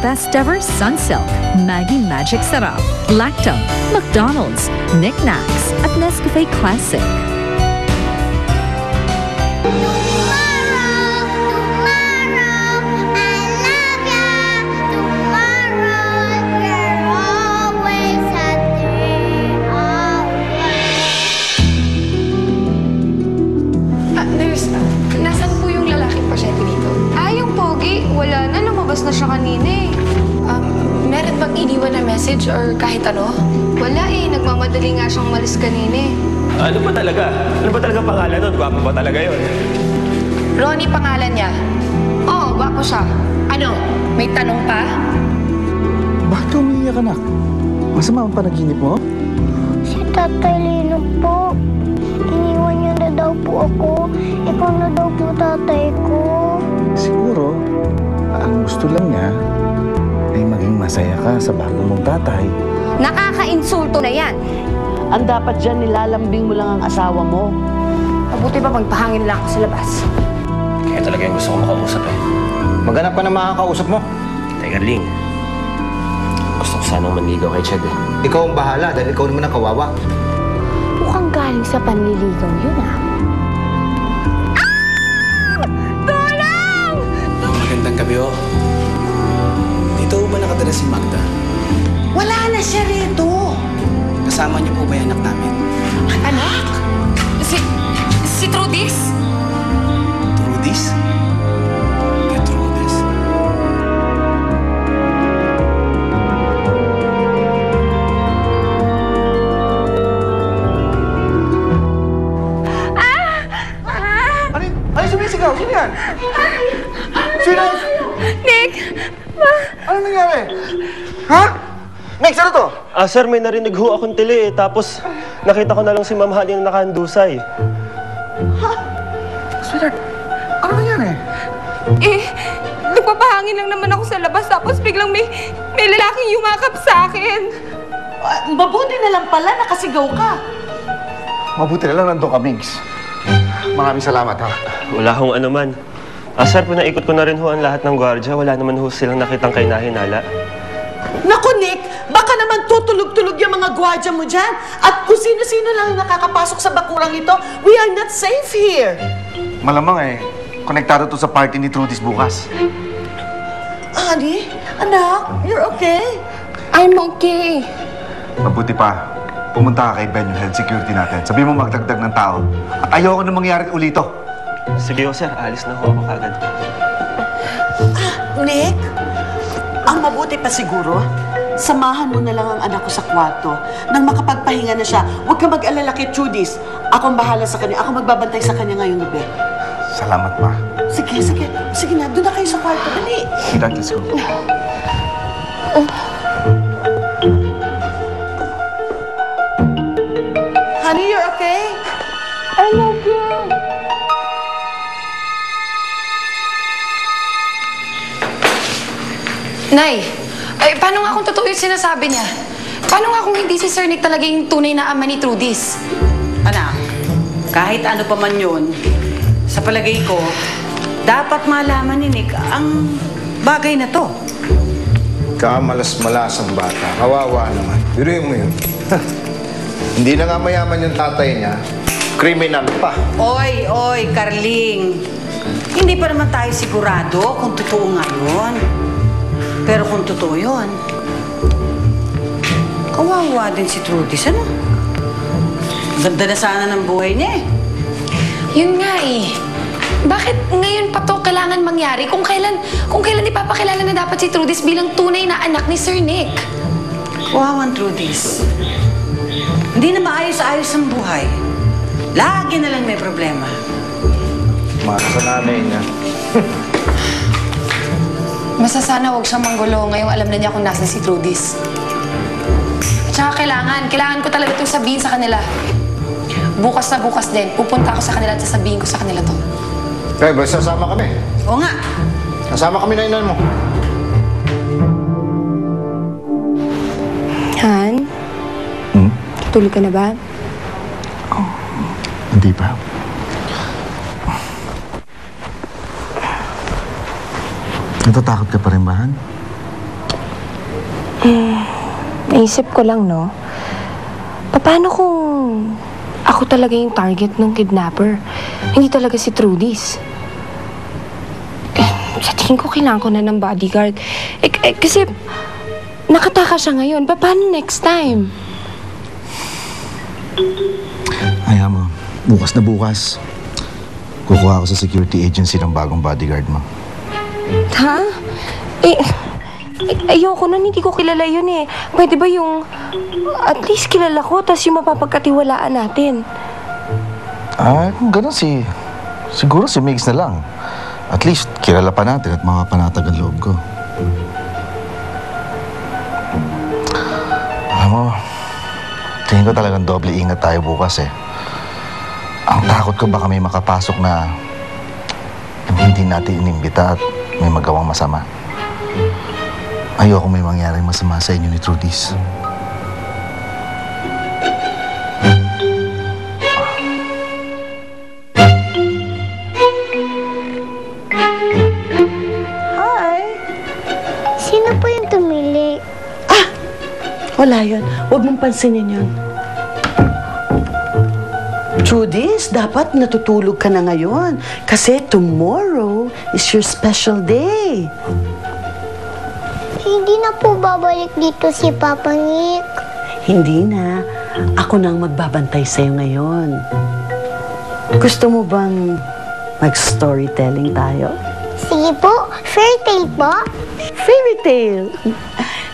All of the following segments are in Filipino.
best ever Sunsilk, Maggie Magic Sarap, Lacto, McDonald's, Knickknacks, at Nescafe Classic. Na siya kanina eh. Meron bang iniwan na message or kahit ano? Wala eh. Nagmamadali nga siyang malis kanina eh. Ano ba talaga? Ano ba talaga pangalan nun? Gwapo ba talaga yun? Ronnie pangalan niya. Oo, gwapo siya. Ano? May tanong pa? Bakit umiiyak, anak? Masama ang panaginip mo? Si Tatay Lino po. Iniwan niya na daw po ako. Ikaw na daw po tatay ko. Siguro, ang gusto lang niya ay maging masaya ka sa bago mong tatay. Nakaka-insulto na yan. Ang dapat dyan, nilalambing mo lang ang asawa mo. Mabuti pa magpahangin lang ako sa labas. Kaya talaga yung gusto ko makausap eh. Maghanap ka na makakausap mo. Teka, Ling. Gusto ko sanang manligaw kay Chad eh. Ikaw ang bahala dahil ikaw naman ang kawawa. Mukhang galing sa panliligaw yun ah. Magandang gabi, oh. Dito ba nakatira si Magda? Wala na siya rito. Kasama niyo po ba yung anak namin? Anak? Si Trudis? Trudis? Trudis? Ano sumisigaw? Sino yan? Sino? Nick! Ano nangyari? Ha? Next, ano to? Sir, may narinig ho akong tili eh. Tapos, nakita ko na lang si Ma'am Honey na nakahandusay. Sweetheart, ano nangyari? Nagpapahangin lang naman ako sa labas tapos biglang may lalaking yumakap sa akin. Mabuti na lang pala, nakasigaw ka. Mabuti na lang nandun ka, Minx. Maraming salamat, ha? Wala hong ano man. Sir, pinaikot ko na rin ho ang lahat ng gwardya. Wala naman ho silang nakitang kainahinala. Naku, Nick, baka naman tutulog-tulog yung mga gwardiya mo dyan. At kung sino-sino lang nakakapasok sa bakurang ito, we are not safe here. Malamang eh, konektado to sa party ni Trudis bukas. Honey, anak, you're okay? I'm okay. Mabuti pa, pumunta ka kay Ben, yung health security natin. Sabi mo magdagdag ng tao. At ayoko na mangyari ulito. Sige ho, sir. Alis na ho ako kagad. Nick, ang mabuti pa siguro, samahan mo na lang ang anak ko sa kwarto. Nang makapagpahinga na siya, huwag ka mag-alala kay Trudis. Ako ang bahala sa kanya. Ako magbabantay sa kanya ngayong gabi. Salamat, ma. Sige, sige. Sige na, doon na kayo sa kwarto. Dali. Dad, let's go. Honey, you're okay? I love you. Nay, paano nga kung totoo yung sinasabi niya? Paano nga kung hindi si Sir Nick talaga yung tunay na ama ni Trudis? Anak, kahit ano pa man yun, sa palagay ko, dapat malaman ni Nick ang bagay na to. Kamalas-malas ang bata. Kawawa naman. Biruin mo yun. Hindi na nga mayaman yung tatay niya. Kriminal pa. Oy, Carling. Hindi pa naman tayo sigurado kung totoo nga yun. Pero kung totoo yun, kawawa din si Trudis, ano? Ganda na sana ng buhay niya eh. Yun nga eh. Bakit ngayon pa to kailangan mangyari kung kailan ipapakilala na dapat si Trudis bilang tunay na anak ni Sir Nick? Wawan, Trudis. Hindi na maayos-ayos ang buhay. Lagi na lang may problema. Mara sa nanay niya. Basta sana huwag siyang manggulo ngayong alam na niya kung nasan si Trudis. At saka kailangan ko talaga itong sabihin sa kanila. Bukas na bukas din, pupunta ako sa kanila at sasabihin ko sa kanila to. Kaya ba, sasama kami? Oo nga. Sasama kami na inan mo. Han? Tulog ka na ba? Hindi pa. Natatakot ka pa rin ba, Han? Naisip ko lang, no? Paano kung ako talaga yung target ng kidnapper? Hindi talaga si Trudy's. Sa tingin ko, kailangan ko na ng bodyguard. Kasi nakataka siya ngayon. Paano next time? Ayaw mo, bukas na bukas. Kukuha ako sa security agency ng bagong bodyguard mo. Ha? Ayoko nun, hindi ko kilala yun eh. Pwede ba yung at least kilala ko, tas yung mapapagkatiwalaan natin? Kung gano'n siguro si Migs na lang. At least, kilala pa natin at makapanatag ang loob ko. Alam mo, tingin ko talagang doble ingat tayo bukas eh. Ang takot ko baka may makapasok na hindi natin inimbita at may magawang masama. Ayoko may mangyaring masama sa inyo ni Trudy's. Wala yun. Huwag mong pansinin yun. Trudy's, dapat natutulog ka na ngayon. Kasi tomorrow is your special day. Hindi na po babalik dito si Papa Nick. Hindi na. Ako nang magbabantay sa'yo ngayon. Gusto mo bang mag-storytelling tayo? Sige po. Fairy tale po. Fairy tale.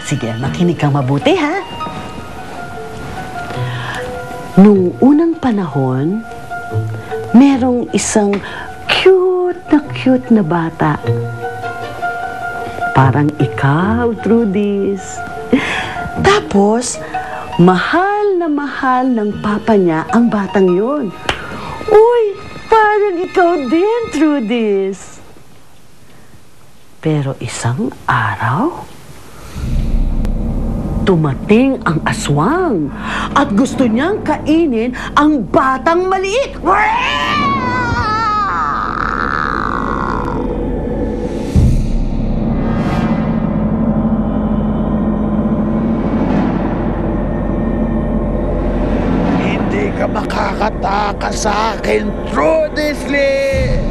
Sige, makinig kang mabuti, ha? Nung unang panahon, merong isang cute na bata. Parang ikaw, Trudy's. Tapos, mahal ng papa niya ang batang yun. Uy, parang ikaw din, Trudy's. Pero isang araw, tumating ang aswang at gusto niyang kainin ang batang maliit. Hindi ka makakatakas sa akin, Trudy's Lee!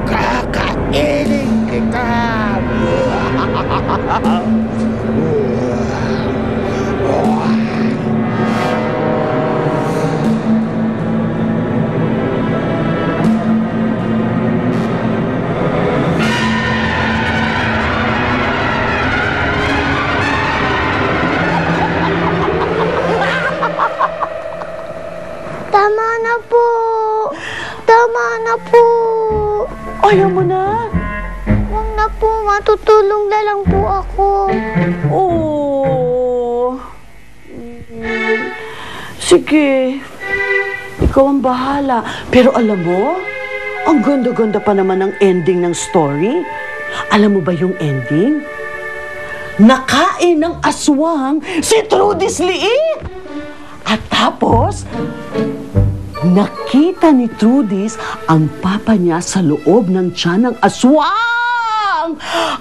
Kakainin kita! Tama na po. Tama na po. Ayaw mo na? Huwag na po. Matutulong na lang po ako. Oh. Sige. Ikaw ang bahala. Pero alam mo, ang ganda-ganda pa naman ang ending ng story. Alam mo ba yung ending? Nakain ng aswang si Trudy's liit! At tapos, nakita ni Trudy's ang papa niya sa loob ng tiyan ng aswang!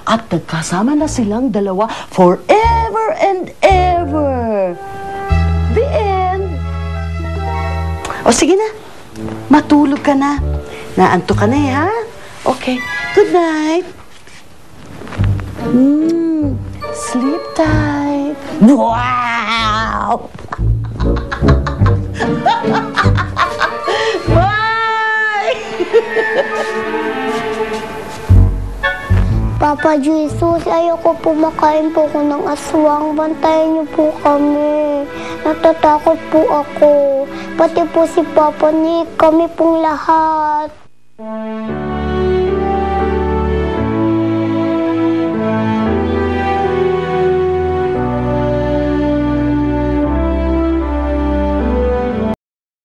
At nagkasama na silang dalawa forever and ever! The end! O sige na, matulog ka na. Naantok ka na eh, ha? Okay, good night! Sleep tight! Wow! Bye! Papa Jesus, ayoko po makain po ko ng aswang. Bantayan niyo po kami. Natatakot po ako. Pati po si Papa Nick, kami pong lahat.